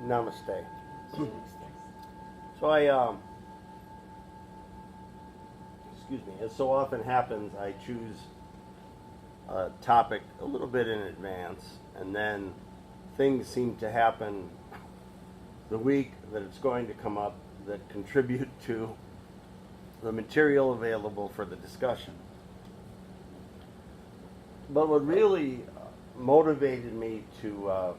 Namaste. Namaste. So excuse me, as so often happens, I choose a topic a little bit in advance, and then things seem to happen the week that it's going to come up that contribute to the material available for the discussion. But what really motivated me to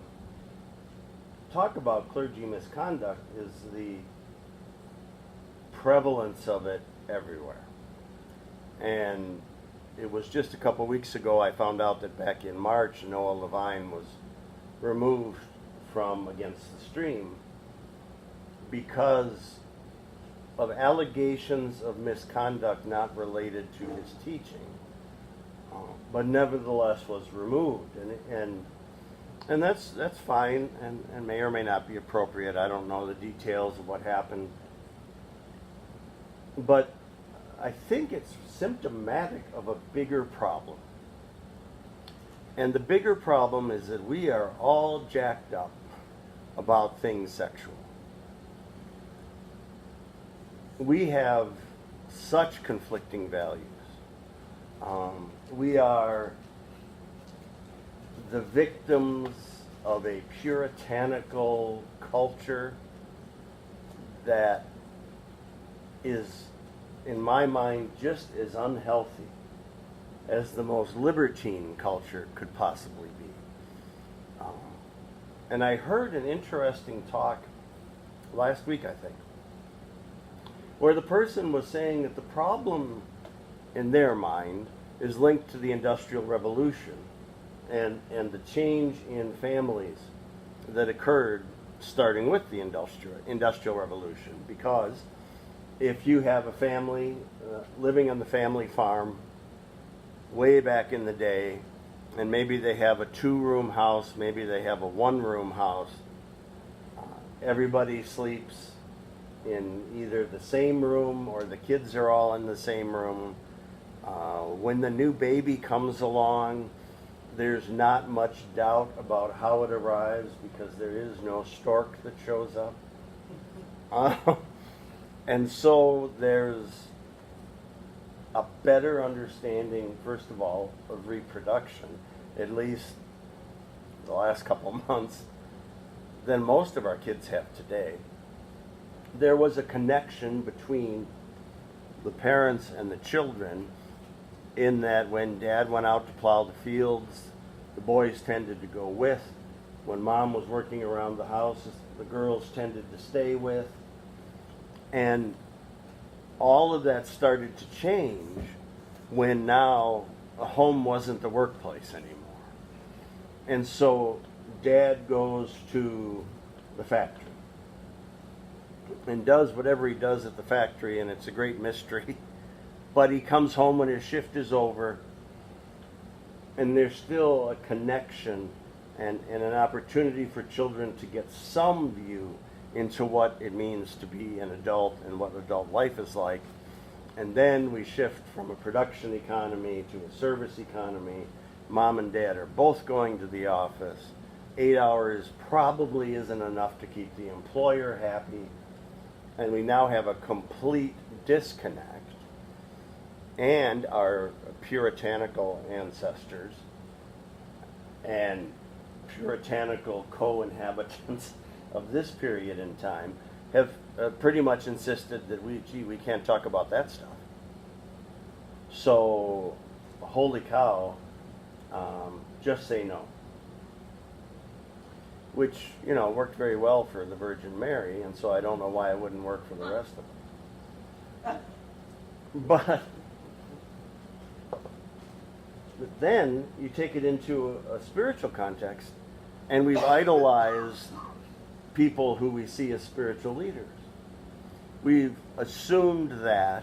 talk about clergy misconduct is the prevalence of it everywhere. And it was just a couple weeks ago I found out that back in March, Noah Levine was removed from Against the Stream because of allegations of misconduct not related to his teaching, but nevertheless was removed. And that's fine and may or may not be appropriate. I don't know the details of what happened. But I think it's symptomatic of a bigger problem. And the bigger problem is that we are all jacked up about things sexual. We have such conflicting values. We are the victims of a puritanical culture that is, in my mind, just as unhealthy as the most libertine culture could possibly be. And I heard an interesting talk last week, I think, where the person was saying that the problem in their mind is linked to the Industrial Revolution and the change in families that occurred starting with the Industrial Revolution. Because if you have a family living on the family farm way back in the day, and maybe they have a 2-room house, maybe they have a 1-room house, everybody sleeps in either the same room or the kids are all in the same room. When the new baby comes along, there's not much doubt about how it arrives because there is no stork that shows up. And so there's a better understanding, first of all, of reproduction, at least the last couple months, than most of our kids have today. There was a connection between the parents and the children in that when Dad went out to plow the fields, the boys tended to go with. When Mom was working around the house, the girls tended to stay with. And all of that started to change when now a home wasn't the workplace anymore. And so Dad goes to the factory and does whatever he does at the factory, and it's a great mystery. But he comes home when his shift is over, and there's still a connection and an opportunity for children to get some view into what it means to be an adult and what adult life is like. And then we shift from a production economy to a service economy. Mom and Dad are both going to the office. 8 hours probably isn't enough to keep the employer happy. And we now have a complete disconnect. And our puritanical ancestors and puritanical co-inhabitants of this period in time have pretty much insisted that we can't talk about that stuff. So, holy cow, just say no. Which, worked very well for the Virgin Mary, and so I don't know why it wouldn't work for the rest of them. But then you take it into a spiritual context, and we've idolized people who we see as spiritual leaders. We've assumed that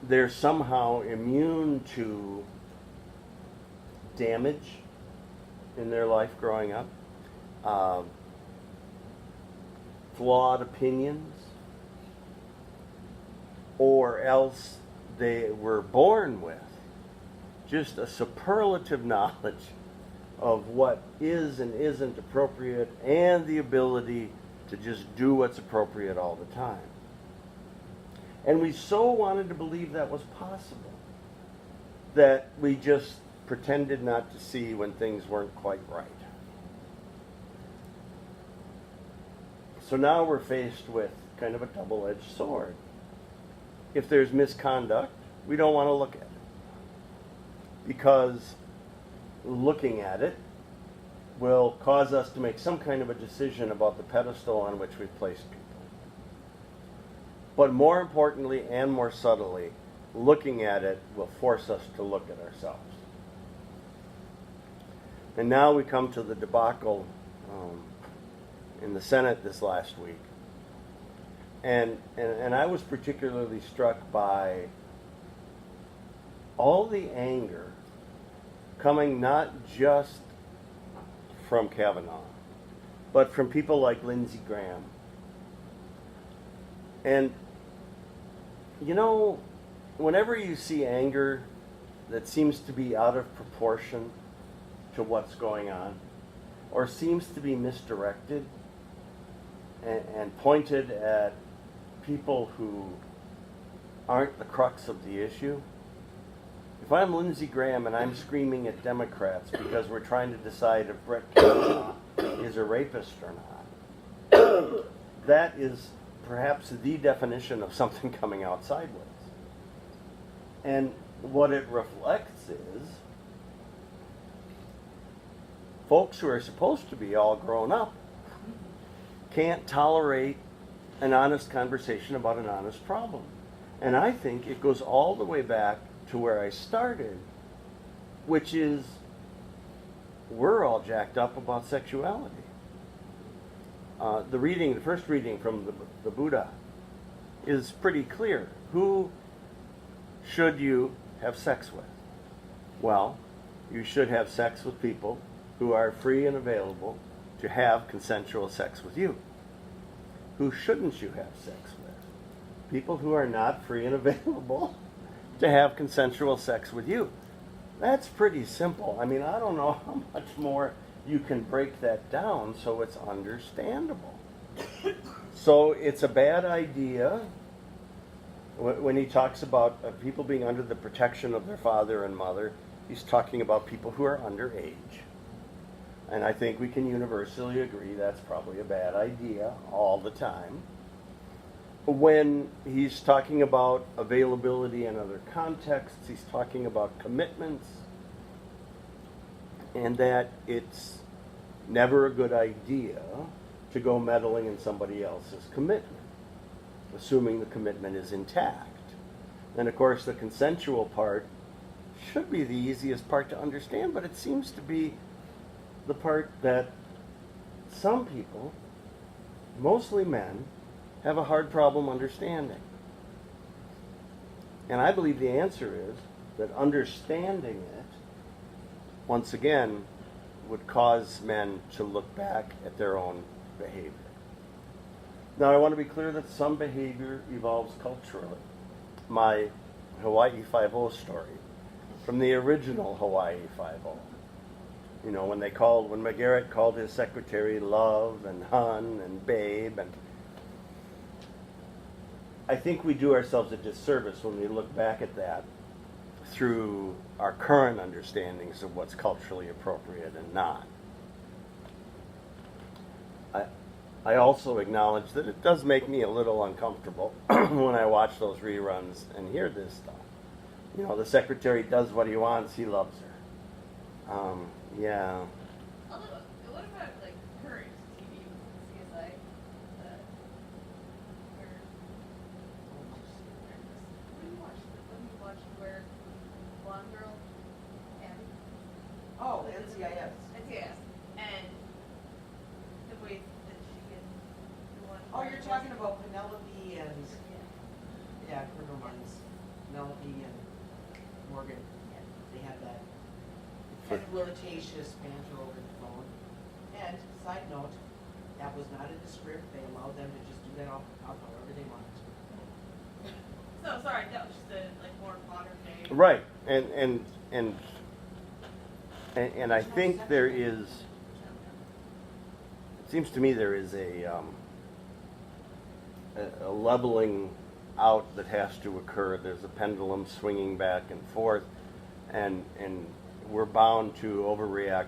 they're somehow immune to damage in their life growing up, flawed opinions, or else they were born with just a superlative knowledge of what is and isn't appropriate, and the ability to just do what's appropriate all the time. And we so wanted to believe that was possible that we just pretended not to see when things weren't quite right. So now we're faced with kind of a double-edged sword. If there's misconduct, we don't want to look at it, because looking at it will cause us to make some kind of a decision about the pedestal on which we've placed people. But more importantly and more subtly, looking at it will force us to look at ourselves. And now we come to the debacle in the Senate this last week. And I was particularly struck by all the anger coming not just from Kavanaugh, but from people like Lindsey Graham. And, you know, whenever you see anger that seems to be out of proportion to what's going on, or seems to be misdirected and pointed at people who aren't the crux of the issue, if I'm Lindsey Graham and I'm screaming at Democrats because we're trying to decide if Brett Kavanaugh is a rapist or not, that is perhaps the definition of something coming out sideways. And what it reflects is folks who are supposed to be all grown up can't tolerate an honest conversation about an honest problem. And I think it goes all the way back to where I started, which is we're all jacked up about sexuality. The first reading from the Buddha is pretty clear. Who should you have sex with? Well, you should have sex with people who are free and available to have consensual sex with you. Who shouldn't you have sex with? People who are not free and available to have consensual sex with you. That's pretty simple. I mean, I don't know how much more you can break that down so it's understandable. So it's a bad idea when he talks about people being under the protection of their father and mother. He's talking about people who are underage. And I think we can universally agree that's probably a bad idea all the time. When he's talking about availability in other contexts, he's talking about commitments, and that it's never a good idea to go meddling in somebody else's commitment, assuming the commitment is intact. And of course, the consensual part should be the easiest part to understand, but it seems to be the part that some people, mostly men, have a hard problem understanding. And I believe the answer is that understanding it, once again, would cause men to look back at their own behavior. Now, I want to be clear that some behavior evolves culturally. My Hawaii Five-0 story, from the original Hawaii Five-0. You know, when McGarrett called his secretary Love and Hun and Babe, and I think we do ourselves a disservice when we look back at that through our current understandings of what's culturally appropriate and not. I also acknowledge that it does make me a little uncomfortable when I watch those reruns and hear this stuff. You know, the secretary does what he wants, he loves her. Yeah. Although, what about like current TV with CSI? What do you watch where blonde girl and NCIS. NCIS and the way that she gets the one. Oh, you're talking about Penelope and criminal minds. Penelope and Morgan. They had that kind of flirtatious banter over the phone. And side note, that was not in the script. They allowed them to just do that off however they wanted to. So sorry, that was just a like more modern day. Right, and And I think there is, it seems to me there is a leveling out that has to occur. There's a pendulum swinging back and forth, and we're bound to overreact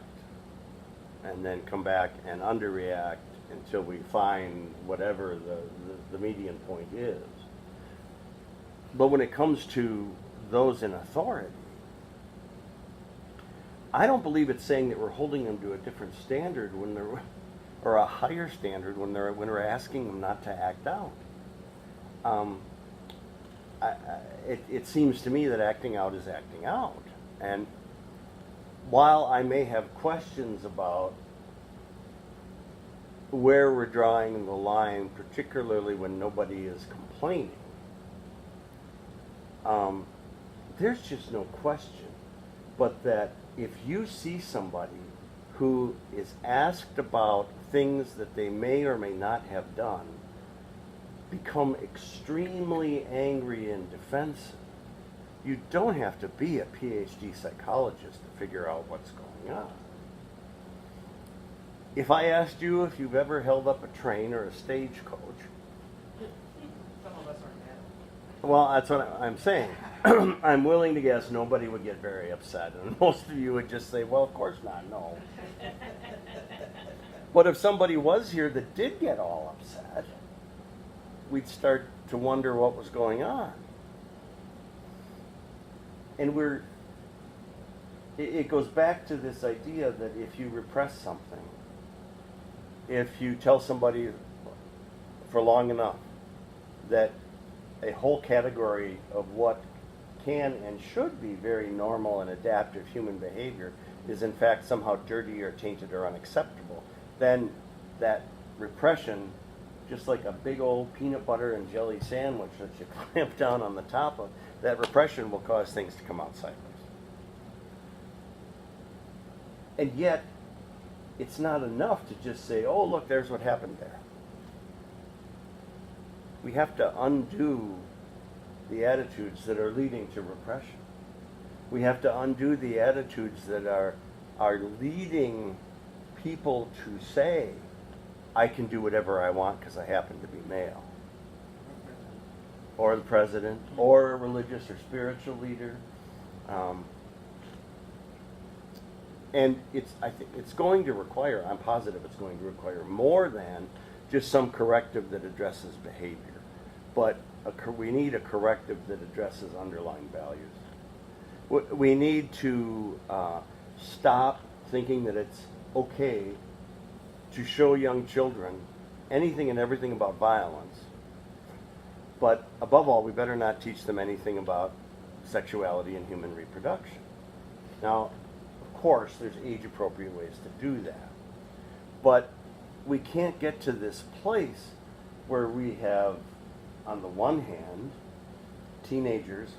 and then come back and underreact until we find whatever the median point is. But when it comes to those in authority, I don't believe it's saying that we're holding them to a different standard when they're, or a higher standard when we're asking them not to act out. It seems to me that acting out is acting out. And while I may have questions about where we're drawing the line, particularly when nobody is complaining, there's just no question but that if you see somebody who is asked about things that they may or may not have done, become extremely angry and defensive, you don't have to be a PhD psychologist to figure out what's going on. If I asked you if you've ever held up a train or a stagecoach, Some of us aren't mad. well, that's what I'm saying. I'm willing to guess nobody would get very upset, and most of you would just say, well, of course not, no. But if somebody was here that did get all upset, we'd start to wonder what was going on. And it goes back to this idea that if you repress something, if you tell somebody for long enough that a whole category of what can and should be very normal and adaptive human behavior is in fact somehow dirty or tainted or unacceptable, then that repression, just like a big old peanut butter and jelly sandwich that you clamp down on the top of, that repression will cause things to come out sideways. And yet, it's not enough to just say, oh, look, there's what happened there. We have to undo the attitudes that are leading to repression. We have to undo the attitudes that are leading people to say, I can do whatever I want because I happen to be male. Or the president, or a religious or spiritual leader. And I think it's going to require, I'm positive it's going to require more than just some corrective that addresses behavior. But we need a corrective that addresses underlying values. We need to stop thinking that it's okay to show young children anything and everything about violence. But above all, we better not teach them anything about sexuality and human reproduction. Now, of course, there's age-appropriate ways to do that. But we can't get to this place where we have, on the one hand, teenagers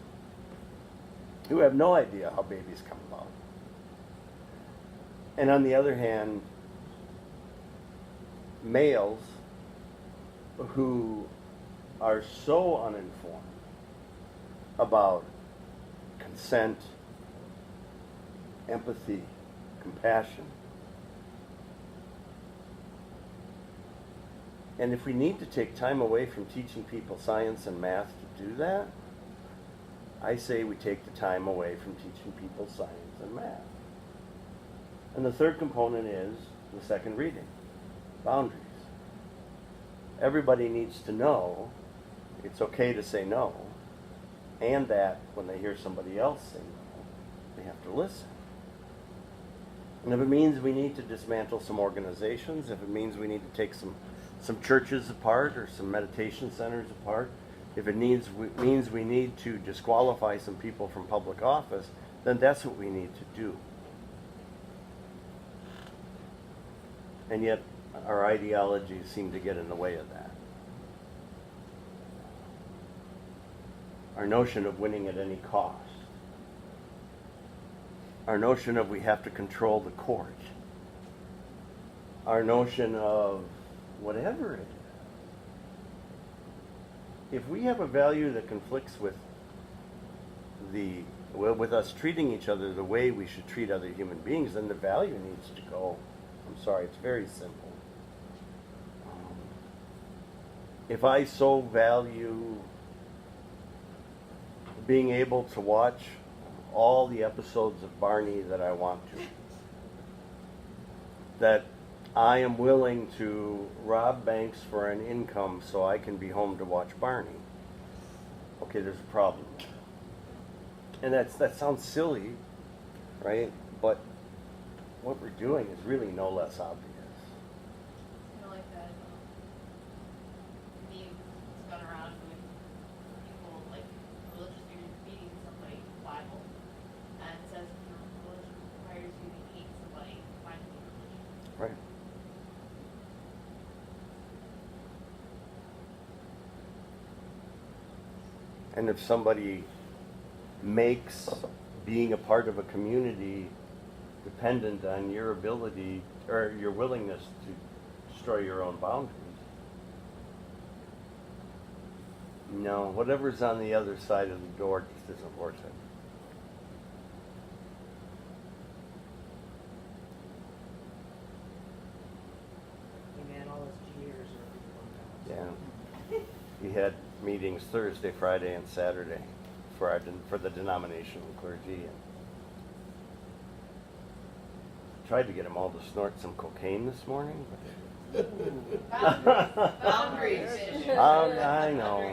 who have no idea how babies come about. And on the other hand, males who are so uninformed about consent, empathy, compassion. And if we need to take time away from teaching people science and math to do that, I say we take the time away from teaching people science and math. And the third component is the second reading, boundaries. Everybody needs to know it's okay to say no, and that when they hear somebody else say no, they have to listen. And if it means we need to dismantle some organizations, if it means we need to take some churches apart or some meditation centers apart, if it means we need to disqualify some people from public office, then that's what we need to do. And yet, our ideologies seem to get in the way of that. Our notion of winning at any cost. Our notion of we have to control the court. Our notion of whatever it is. If we have a value that conflicts with the well, with us treating each other the way we should treat other human beings, then the value needs to go. I'm sorry, it's very simple. If I so value being able to watch all the episodes of Barney that I want to, that I am willing to rob banks for an income so I can be home to watch Barney, okay, there's a problem. And that sounds silly, right? But what we're doing is really no less obvious. Kind of like that meme that's gone around with people, like, religious leaders beating somebody in the Bible, and it says if your religion requires you to hate somebody, find a new religion. Right. And if somebody makes being a part of a community dependent on your ability or your willingness to destroy your own boundaries, no, whatever's on the other side of the door just isn't worth it. Hey man, all those cheers are going down. Yeah. We had meetings Thursday, Friday, and Saturday for the denominational clergy. And tried to get them all to snort some cocaine this morning. Boundaries. I know.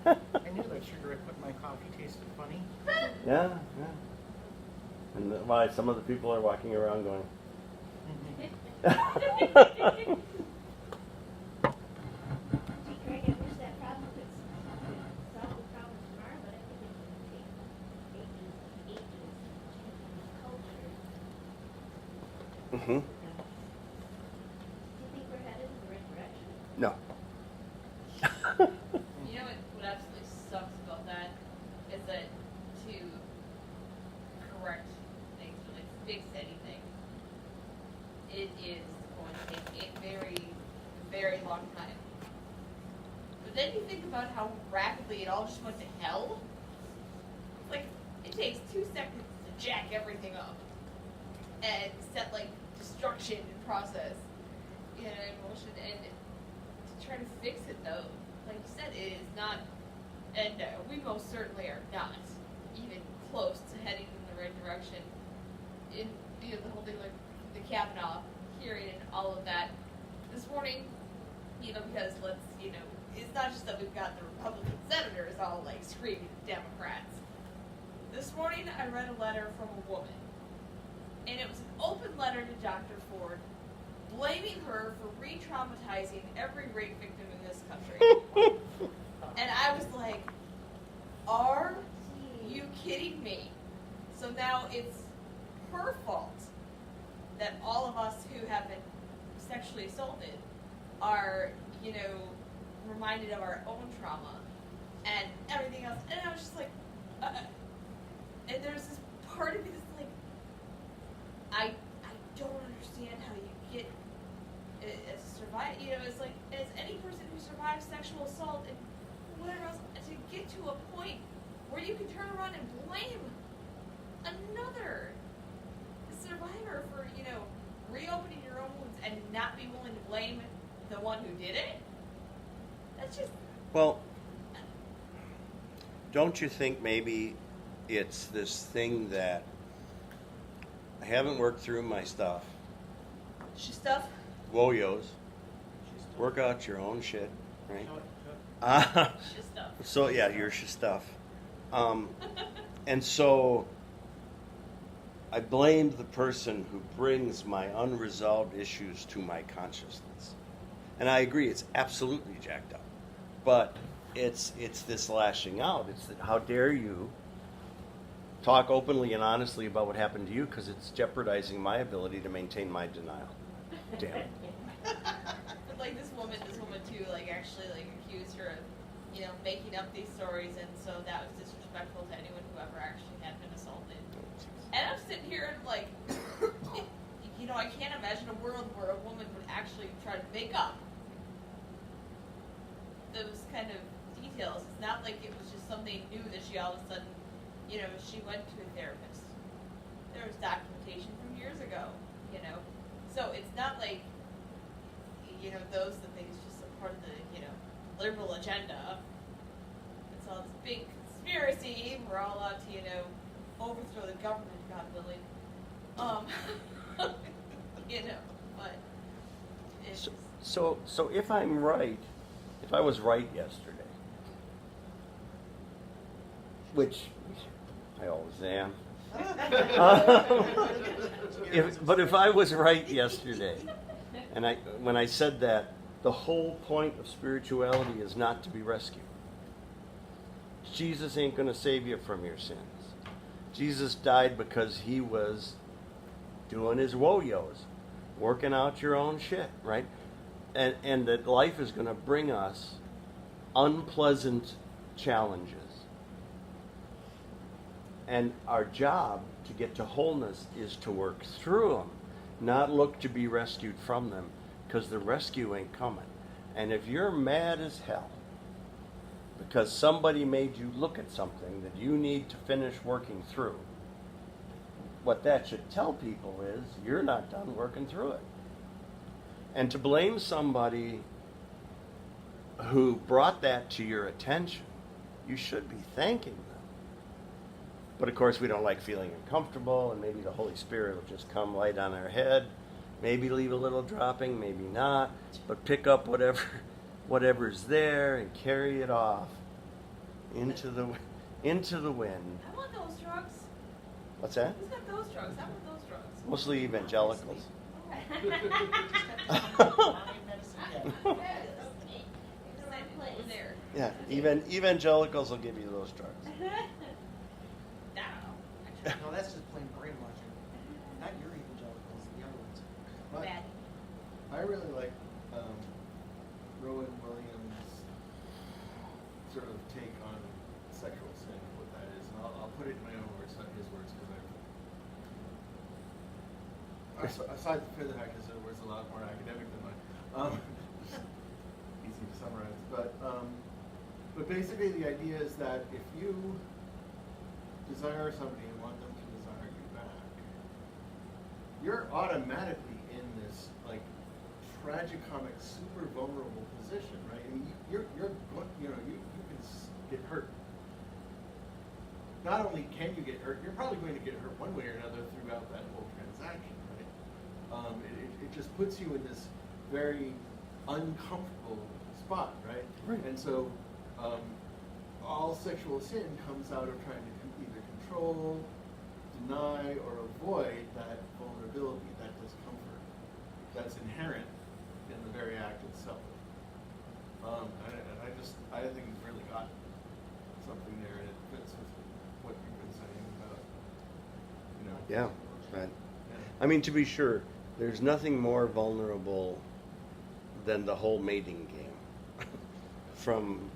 I knew that sugar I put in my coffee tasted funny. Yeah, yeah. And why some of the people are walking around going, Gee, Craig, I wish that problem could solve the problem tomorrow, but I think it's going to take ages to change culture. mm-hmm. Do you think we're headed in the right direction? No. You know what absolutely sucks about that is that to correct things or like fix anything, it is going to take a very, very long time. But then you think about how rapidly it all just went to hell. Like, it takes 2 seconds to jack everything up and set like destruction in process, in motion, and to try to fix it though, like you said, it is not, and we most certainly are not even close to heading in the right direction. In the whole thing, like the Kavanaugh hearing and all of that. This morning, because it's not just that we've got the Republican senators all like screaming at Democrats. This morning, I read a letter from a woman, and it was an open letter to Dr. Ford, blaming her for re-traumatizing every rape victim in this country. And I was like, are you kidding me? So now it's her fault that all of us who have been sexually assaulted are, reminded of our own trauma and everything else. And I was just like, and there's this part of me that's like, I don't understand how you get as a survivor. It's like, as any person who survives sexual assault and whatever else, to get to a point where you can turn around and blame another survivor for, reopening your own wounds and not be willing to blame the one who did it. That's just. Well, don't you think maybe it's this thing that I haven't worked through my stuff? Stuff. Woyos. Work out your own shit, right? Stuff. So yeah, your stuff. And so I blamed the person who brings my unresolved issues to my consciousness. And I agree, it's absolutely jacked up. But it's this lashing out. It's that, how dare you talk openly and honestly about what happened to you, because it's jeopardizing my ability to maintain my denial. Damn it. But like this woman too, actually accused her of, making up these stories, and so that was disrespectful to anyone who ever actually had been assaulted. And I'm sitting here and I can't imagine a world where a woman would actually try to make up those kind of details. It's not like it was just something new that she all of a sudden she went to a therapist. There was documentation from years ago, So it's not like, those the things just a part of the, liberal agenda. It's all this big conspiracy. We're all out to, overthrow the government, God willing. But it's So if I'm right, if I was right yesterday, which I always am, but if I was right yesterday, and when I said that, the whole point of spirituality is not to be rescued. Jesus ain't going to save you from your sins. Jesus died because he was doing his woe-yos, working out your own shit, right? And that life is going to bring us unpleasant challenges. And our job to get to wholeness is to work through them, not look to be rescued from them, because the rescue ain't coming. And if you're mad as hell because somebody made you look at something that you need to finish working through, what that should tell people is you're not done working through it. And to blame somebody who brought that to your attention, you should be thanking them. But of course, we don't like feeling uncomfortable, and maybe the Holy Spirit will just come light on our head, maybe leave a little dropping, maybe not, but pick up whatever's there and carry it off into the wind. I want those drugs. What's that? Who's got those drugs? I want those drugs. Mostly evangelicals. There. Yeah, evangelicals will give you those drugs. No, that's just plain brainwashing. Not your evangelicals, the other ones. But Bad. I really like Rowan Williams' sort of take on sexual sin, what that is. And I'll put it in my own words, not his words, because aside from the fact his words a lot more academic than mine. Easy to summarize. But basically the idea is that if you desire somebody and want them to desire you back, you're automatically in this like tragicomic, super vulnerable position, right? I mean, you can get hurt. Not only can you get hurt, you're probably going to get hurt one way or another throughout that whole transaction, right? It just puts you in this very uncomfortable spot, right? Right. And so all sexual sin comes out of trying to either control, deny, or avoid that vulnerability, that discomfort that's inherent in the very act itself. I think it's really got something there, and it fits with what you've been saying about, Yeah, right. I mean, to be sure, there's nothing more vulnerable than the whole mating game. From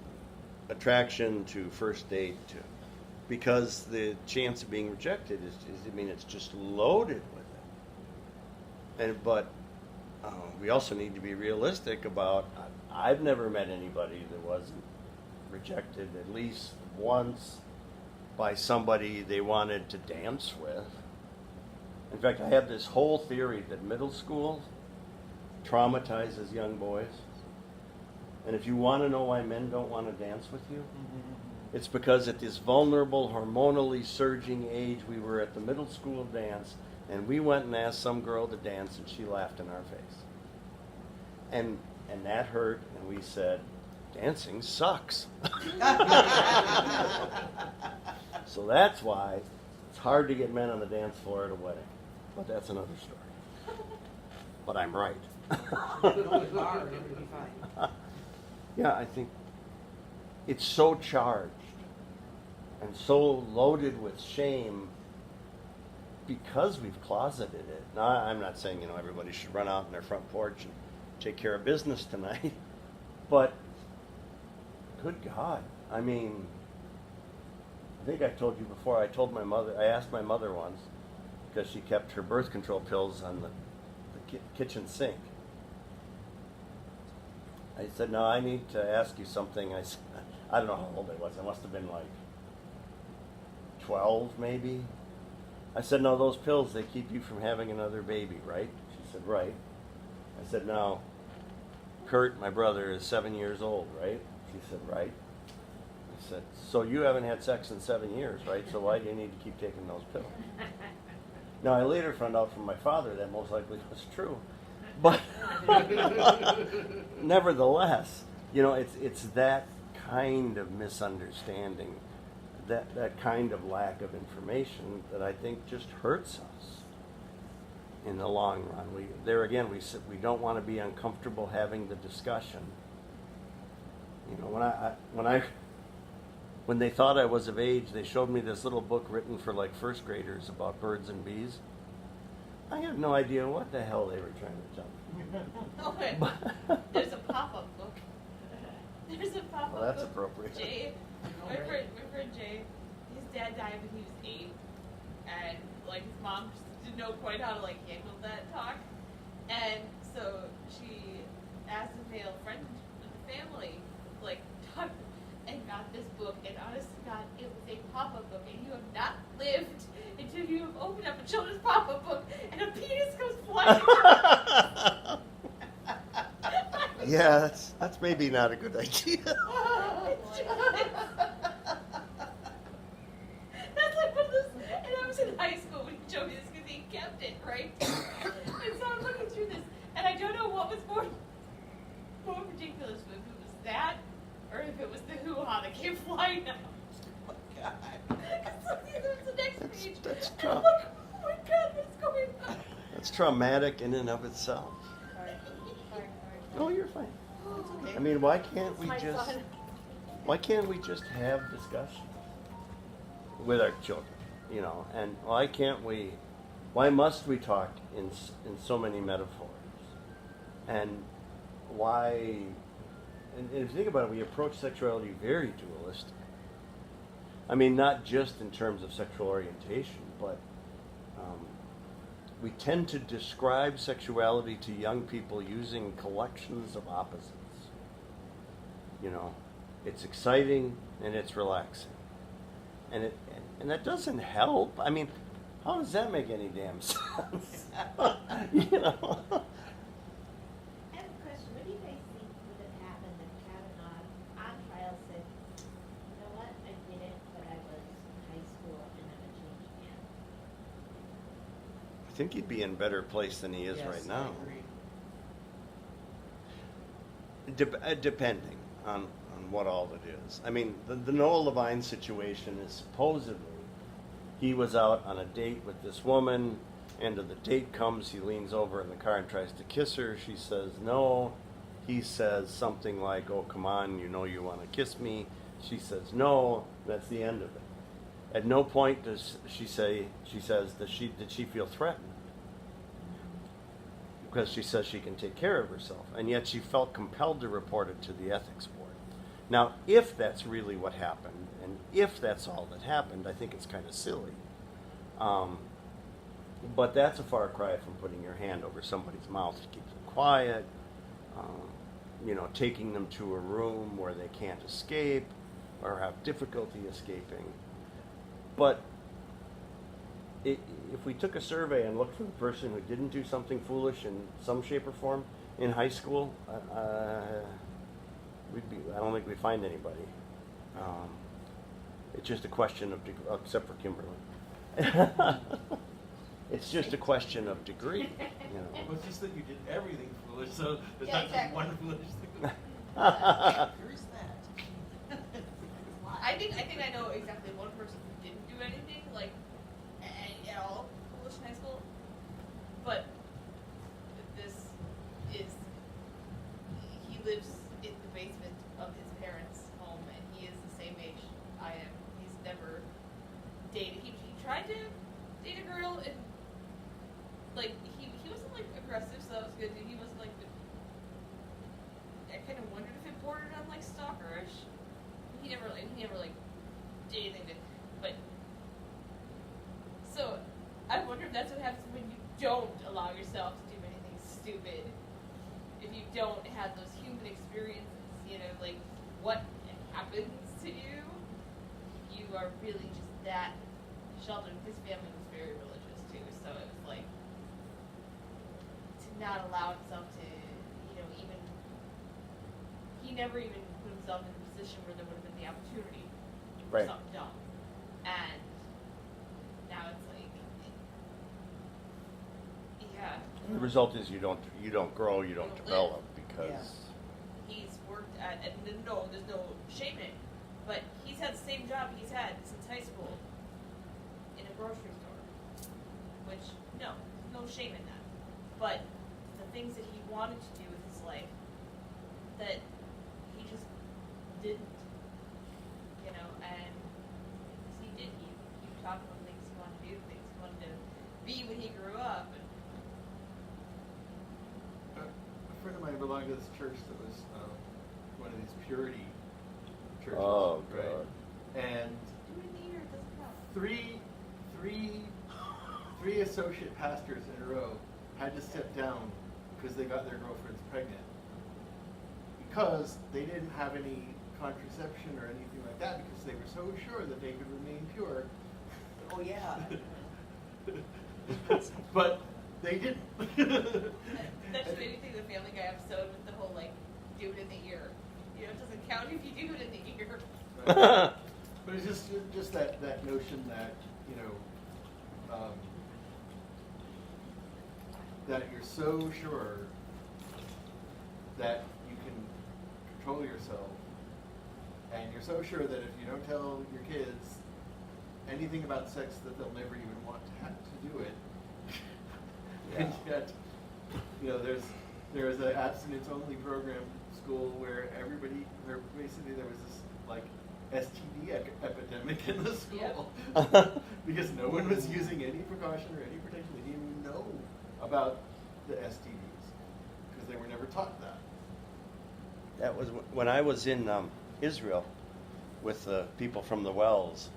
attraction to first date to, because the chance of being rejected is it's just loaded with it. But we also need to be realistic about, I've never met anybody that wasn't rejected at least once by somebody they wanted to dance with. In fact, I have this whole theory that middle school traumatizes young boys. And if you want to know why men don't want to dance with you, it's because at this vulnerable, hormonally surging age, we were at the middle school dance, and we went and asked some girl to dance, and she laughed in our face. And that hurt, and we said, dancing sucks. So that's why it's hard to get men on the dance floor at a wedding. But that's another story. But I'm right. Go to the bar, and it'll be fine. Yeah, I think it's so charged and so loaded with shame because we've closeted it. Now, I'm not saying, everybody should run out on their front porch and take care of business tonight, but good God, I mean, I think I told you before, I asked my mother once, because she kept her birth control pills on the kitchen sink. I said, no, I need to ask you something. I don't know how old I was. I must have been like 12 maybe. I said, no, those pills, they keep you from having another baby, right? She said, right. I said, now, Kurt, my brother, is 7 years old, right? She said, right. I said, so you haven't had sex in 7 years, right? So why do you need to keep taking those pills? Now, I later found out from my father that most likely was true. But nevertheless, it's that kind of misunderstanding, that kind of lack of information that I think just hurts us in the long run. We don't want to be uncomfortable having the discussion. When they thought I was of age, they showed me this little book written for like first graders about birds and bees. I have no idea what the hell they were trying to tell me. Okay. There's a pop-up book. There's a pop-up book. Well, that's appropriate. Jay, my friend Jay, his dad died when he was 8, and like his mom just didn't know quite how to like handle that talk, and so she asked a male friend of the family, like, talk, and got this book, and honest to God, it was a pop-up book, and you have not lived until you have opened up a children's pop-up book, and a penis goes flying. Yeah, that's maybe not a good idea. That's like one of those, and I was in high school when he showed me this because he kept it, right? And so I'm looking through this, and I don't know what was more ridiculous, if it was that, or if it was the hoo-ha that came flying out. Oh my God. So there's the next page, That's and I'm like, oh my God, what's going on? That's traumatic in and of itself. Sorry. Oh, you're fine. It's okay. I mean, why can't we It's my just son. have discussions with our children? And why must we talk in so many metaphors? And why? And if you think about it, we approach sexuality very dualistic. I mean, not just in terms of sexual orientation, but we tend to describe sexuality to young people using collections of opposites. It's exciting and it's relaxing, and that doesn't help. I mean, how does that make any damn sense? I have a question. What do you guys think would have happened if Kavanaugh on trial said, you know what, I did it, but I was in high school and I'm a changed man? I think he'd be in a better place than he is Yes, right now. I agree. Depending on what all it is. I mean, the Noah Levine situation is supposedly he was out on a date with this woman, end of the date comes, he leans over in the car and tries to kiss her. She says no. He says something like, oh, come on, you know you want to kiss me. She says no. That's the end of it. At no point does she says, did she feel threatened? Because she says she can take care of herself, and yet she felt compelled to report it to the ethics board. Now, if that's really what happened, and if that's all that happened, I think it's kind of silly. But that's a far cry from putting your hand over somebody's mouth to keep them quiet, taking them to a room where they can't escape or have difficulty escaping. But if we took a survey and looked for the person who didn't do something foolish in some shape or form in high school, I don't think we'd find anybody. It's just a question of except for Kimberly. It's just a question of degree. Well, it's just that you did everything foolish, so there's Yeah, not exactly. just one foolish thing. Where's that? I think I know exactly one person who didn't do anything like at all foolish in high school, but this is he lives in the basement of his parents' home, and he is the same age I am. He's never dated. He tried to date a girl, and like he wasn't like aggressive, so that was good. He wasn't like. I kind of wondered if it bordered on like stalkerish. He never did anything to, but so I wonder if that's what happens when you don't allow yourself to do anything stupid. If you don't have those human experiences, like what happens to you, you are really just that Sheldon, his family was very religious too, so it was like to not allow himself to, even he never even put himself in a position where there would have been the opportunity to do Right. something dumb. And now it's like, yeah, The result is you don't grow, you don't don't develop live. because he's worked at, and there's no shame in it, but he's had the same job he's had since high school in a grocery store, which, no, no shame in that. But the things that he wanted to do with his life that he just didn't, and he did. He talked about things he wanted to do, things he wanted to be when he grew up. And A friend of mine belonged to this church that was one of these purity churches, Oh, right? God. And do it in the year, it doesn't count. three associate pastors in a row had to step down because they got their girlfriends pregnant because they didn't have any contraception or anything like that because they were so sure that they could remain pure. Oh, yeah. But they didn't. That should maybe think of the Family Guy episode with the whole, do it in the ear. It doesn't count if you do it in the ear. But it's just that notion that, that you're so sure that you can control yourself, and you're so sure that if you don't tell your kids anything about sex that they'll never even want to have to do it. Yeah. And yet, there's an abstinence-only program school where basically there was this STD epidemic in the school because no one was using any precaution or any protection. They didn't even know about the STDs because they were never taught that. That was when I was in Israel with the people from the Wells.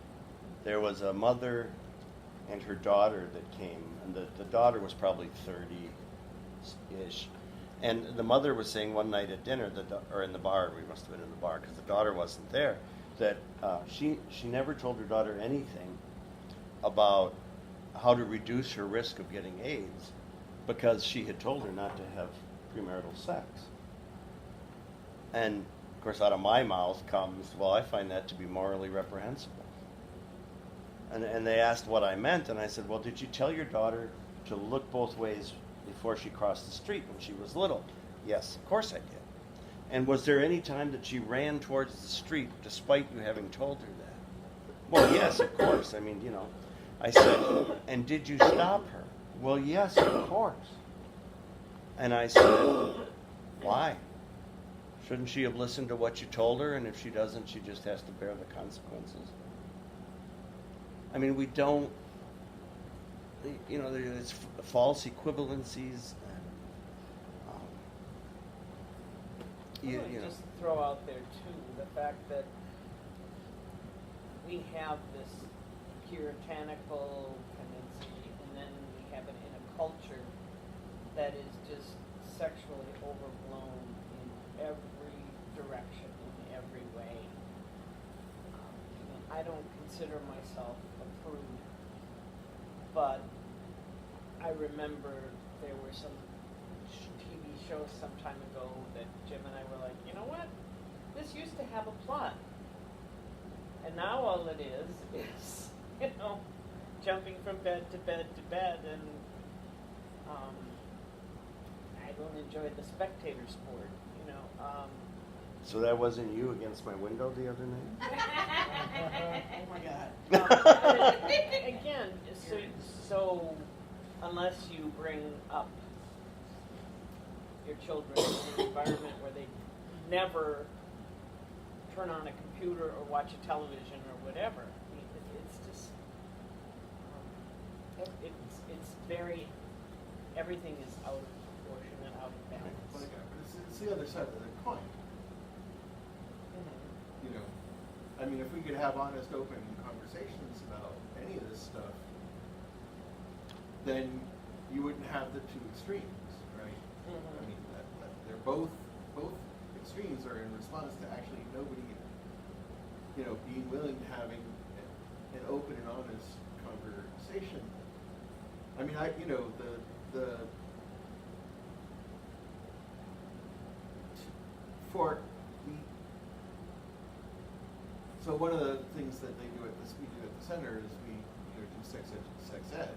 There was a mother and her daughter that came, and the daughter was probably 30-ish. And the mother was saying one night at dinner, or in the bar, we must have been in the bar because the daughter wasn't there, that she never told her daughter anything about how to reduce her risk of getting AIDS because she had told her not to have premarital sex. And, of course, out of my mouth comes, well, I find that to be morally reprehensible. And they asked what I meant, and I said, well, did you tell your daughter to look both ways before she crossed the street when she was little? Yes, of course I did. And was there any time that she ran towards the street despite you having told her that? Well, yes, of course. I mean, I said, and did you stop her? Well, yes, of course. And I said, why? Shouldn't she have listened to what you told her, and if she doesn't, she just has to bear the consequences? I mean, we don't, there's false equivalencies. And, I would just throw out there, too, the fact that we have this puritanical tendency, and then we have it in a culture that is just sexually overblown in every direction, in every way. I don't consider myself a prude, but I remember there were some TV shows some time ago that Jim and I were like, you know what? This used to have a plot. And now all it is, jumping from bed to bed to bed, and I don't enjoy the spectator sport, so that wasn't you against my window the other night? Oh, my God. Again, so unless you bring up your children in an environment where they never turn on a computer or watch a television or whatever, it's just it's very, everything is out of proportion and out of balance. But it's the other side of the coin. I mean, if we could have honest, open conversations about any of this stuff, then you wouldn't have the two extremes, right? I mean, they're both extremes are in response to actually nobody, being willing to having an open and honest conversation. I mean, the for the so one of the things that we do at the center is we do sex ed,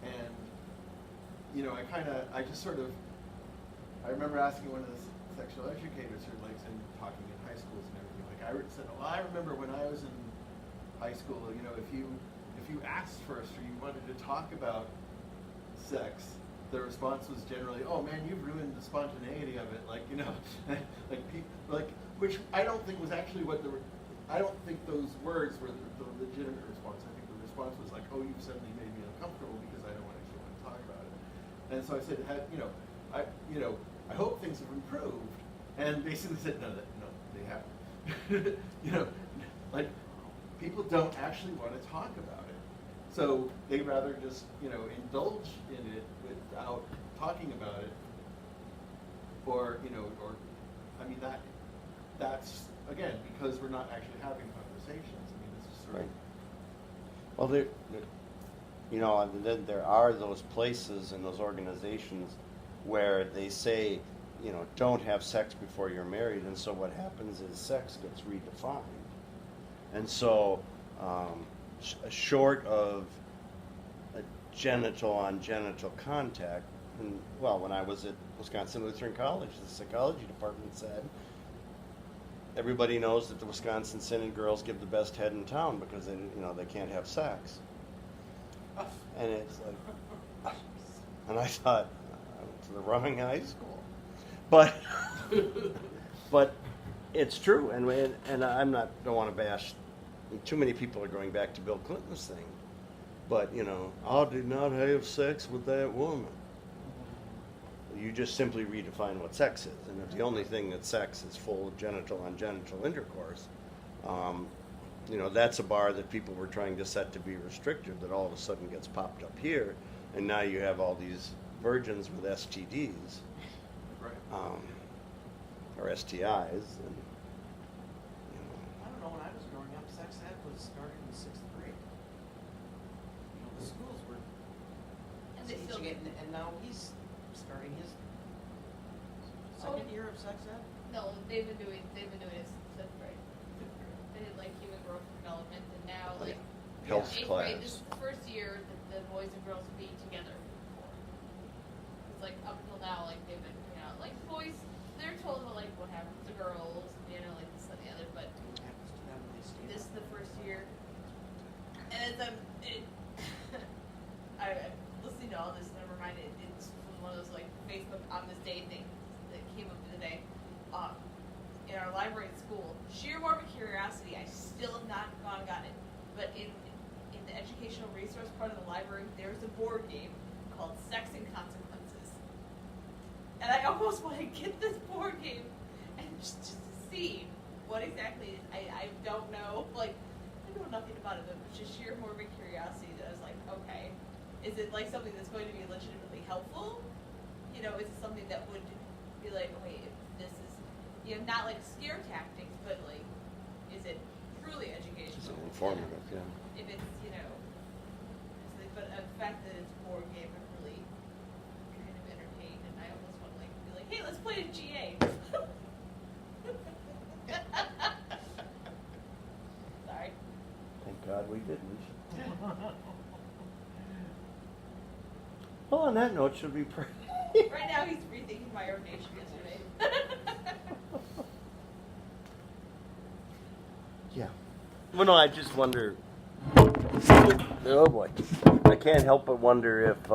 and I remember asking one of the sexual educators who likes in talking in high schools and everything. Like I said, well, I remember when I was in high school, if you asked first or you wanted to talk about sex, the response was generally, "Oh man, you've ruined the spontaneity of it." Which I don't think was actually I don't think those words were the legitimate response. I think the response was like, "Oh, you've suddenly made me uncomfortable because I don't actually want to talk about it." And so I said, I hope things have improved. And basically said, no, they haven't. People don't actually want to talk about it. So they rather just, indulge in it without talking about it. That's, again, because we're not actually having conversations. I mean, this is sort Right. Well, and then there are those places and those organizations where they say, don't have sex before you're married, and so what happens is sex gets redefined. And so, short of a genital on genital contact, when I was at Wisconsin Lutheran College, the psychology department said, everybody knows that the Wisconsin Synod girls give the best head in town because they can't have sex. And it's like, and I thought, I went to the wrong high school. But it's true, and don't want to bash. Too many people are going back to Bill Clinton's thing, but I did not have sex with that woman. You just simply redefine what sex is, and if the only thing that sex is full of genital on genital intercourse, that's a bar that people were trying to set to be restrictive that all of a sudden gets popped up here, and now you have all these virgins with STDs. Right. Or STIs, and I don't know, when I was growing up, sex ed was starting in 6th grade. The schools were And they still, teaching it, and now he's starting his second year of sex ed? no, they've been doing it since 5th grade. They did like human growth development, and now like health 8th class. grade, this is the first year that the boys and girls will be together before. It's like up until now, like they've been, like boys, they're told about like what happens to girls, like this and the other, but What happens to them when they stay this is home? the first year. And as I'm listening to all this, and I'm reminded it's from one of those like Facebook on this day things that came up the other day. In our library at school, sheer morbid curiosity, I still have not gone and gotten it, but in the educational resource part of the library, there's a board game called Sex and Consequences. And I almost want to get this board game and just to see what exactly it is. I don't know, I know nothing about it, but it's just sheer morbid curiosity that I was like, okay, is it like something that's going to be legitimately helpful? Is it something that would be like, wait, if this is, not like scare tactics, but like, is it truly educational? It's informative, yeah. If it's, but the fact that it's a board game, I'm really kind of entertained, and I almost want to be like, hey, let's play it in GA. Sorry. Thank God we didn't. Well, on that note, should we pray? Right now, he's rethinking my ordination yesterday. Yeah. Well, no, I just wonder. Oh boy, I can't help but wonder if